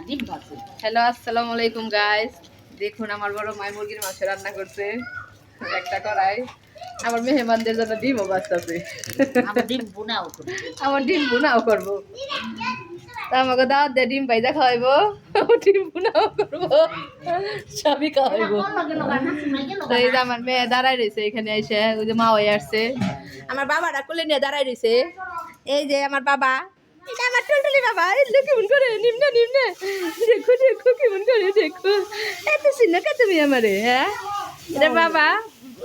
Hello, আসসালামু আলাইকুম guys. দেখুন আমার বড় মাই মুরগির মাংস রান্না করছে একটা কড়াই। আমার মেহমানদের জন্য ডিমও বাঁচতেছে। আমার ডিম বুনাও করবো। তা আমাকে দাওয়াত দিয়ে ডিম ভাইজা খাওয়াইবো, ডিম বুনাও করবো, সবই খাওয়াইবো। তো এই যে আমার মেয়ে দাঁড়াই রয়েছে এখানে এসে, ওই যে মা হয়ে আসছে। আমার বাবাটা কোলে নিয়ে দাঁড়াই রয়েছে। এই যে আমার বাবা, এটা আমার টুলটুলি বাবা। এই লোক কেমন করে নিম্নে নিম্নে, দেখো দেখো কেমন করে, দেখো এত চিন্তা কে তুমি আমারে? হ্যাঁ, এটা বাবা,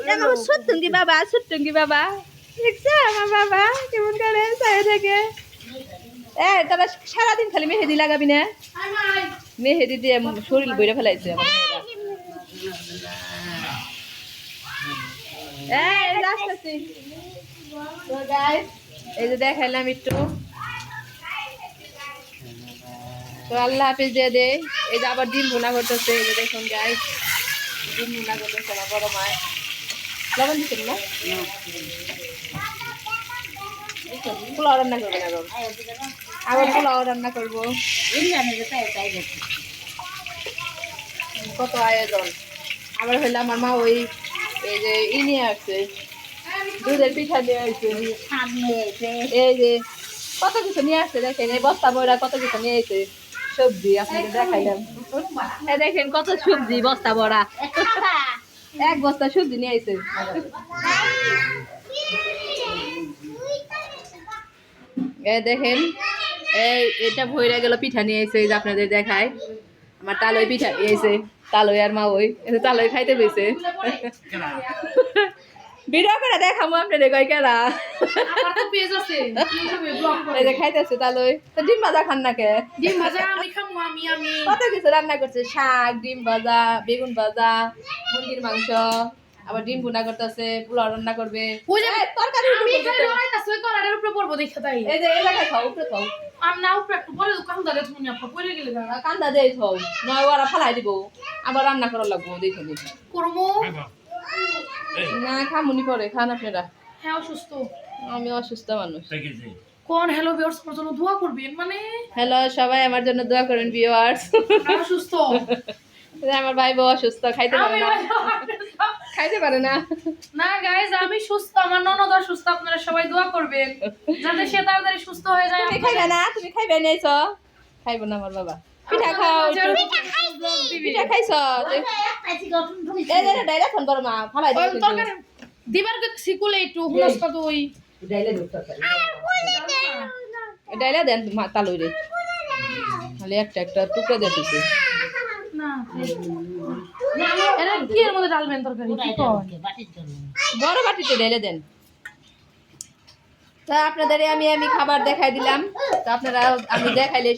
এটা আমার সত্যঙ্গি বাবা, সত্যঙ্গি বাবা। দেখছো আমার বাবা কেমন করে চাই থাকে। তারা সারাদিন খালি মেহেদি লাগাবি না? মেহেদি দিয়ে শরীর বইরে ফেলাইছে আমার মেয়েরা। এই যে দেখাইলাম একটু। তো আল্লাহ হাফিজ দিয়ে দে। এই যে আবার ডিম ভুনা করতেছে, এই যে দেখুন গাইস, ডিম ভুনা করতেছে আমার বড় মায়। লবণ দিচ্ছেন না? পোলাও রান্না করবেন এখন, আবার পোলাও রান্না করবো। কত আয়োজন। আবার হইলে আমার মা ওই এই যে নিয়ে আসছে, দুধের পিঠা নিয়ে আসছে, এই যে কত কিছু নিয়ে আসছে। দেখেন এই বস্তা বইরা কত কিছু নিয়ে আসছে সবজি, আপনাকে দেখাইলাম। দেখেন কত সবজি বস্তা ভরা, এক বস্তা সবজি নিয়ে আসছে। দেখেন এটা ভইরা গেল, পিঠা নিয়ে এসে আপনাদের দেখায়। আমার তালই পিঠা নিয়ে এসে, তালই আর মা ওই তালই খাইতে পেয়েছে। ভিডিও করে দেখাবো আপনাদের কয় কেরা এই যে খাইতেছে তালই। তো ডিম ভাজা খান না কে? ডিম ভাজা আমি খামু, আমি কত কিছু রান্না করছে, শাক, ডিম ভাজা, বেগুন ভাজা, মুরগির মাংস, আবার ডিম ভুনা করতেছে, পোলাও রান্না করবে। তরকারি আমি খালি লড়াইতাছি ওই কলারের উপরে পড়বো দেখে তাই। এই যে এই জায়গায় খাও, উপরে খাও। আমি না উপরে একটু পরে কান্দা রে তুমি আপা পড়ে গেলে না কান্দা দেই খাও, নয় ওরা ফালাই দিব, আবার রান্না করা লাগবো দেখে দিন। করবো না খামুনি পরে খান আপনারা। হ্যাঁ অসুস্থ, আমি অসুস্থ মানুষ। কোন হ্যালো ভিউয়ার্স আমার জন্য দোয়া করবেন। মানে হ্যালো সবাই আমার জন্য দোয়া করেন ভিউয়ার্স। অসুস্থ, আমার ভাই বউ অসুস্থ, খাইতে পারে না, খাইতে পারে না। না গাইস আমি সুস্থ, আমার ননদ অসুস্থ, আপনারা সবাই দোয়া করবেন যাতে সে তাড়াতাড়ি সুস্থ হয়ে যায়। তুমি খাইবে না? তুমি খাইবে নাইছো? খাইবো না আমার বাবা। পিঠা খাও, পিঠা খাইছো? এই যে ডাইলা ফোন করো মা, ফালাই দিও কিন্তু। তরকারি দিবার সিকুলে একটু হুনস কত ওই ডাইলা দুধ তরকারি, ডাইলা দেন তালুই রে, খালি একটা একটা টুকরা দিতেছে না। এরা কি এর মধ্যে ডালবেন তরকারি? কি কয় বড় বাটিতে ঢেলে দেন। তা আপনাদের আমি খাবার দেখাই দিলাম, তা আপনারা আমি দেখাইলে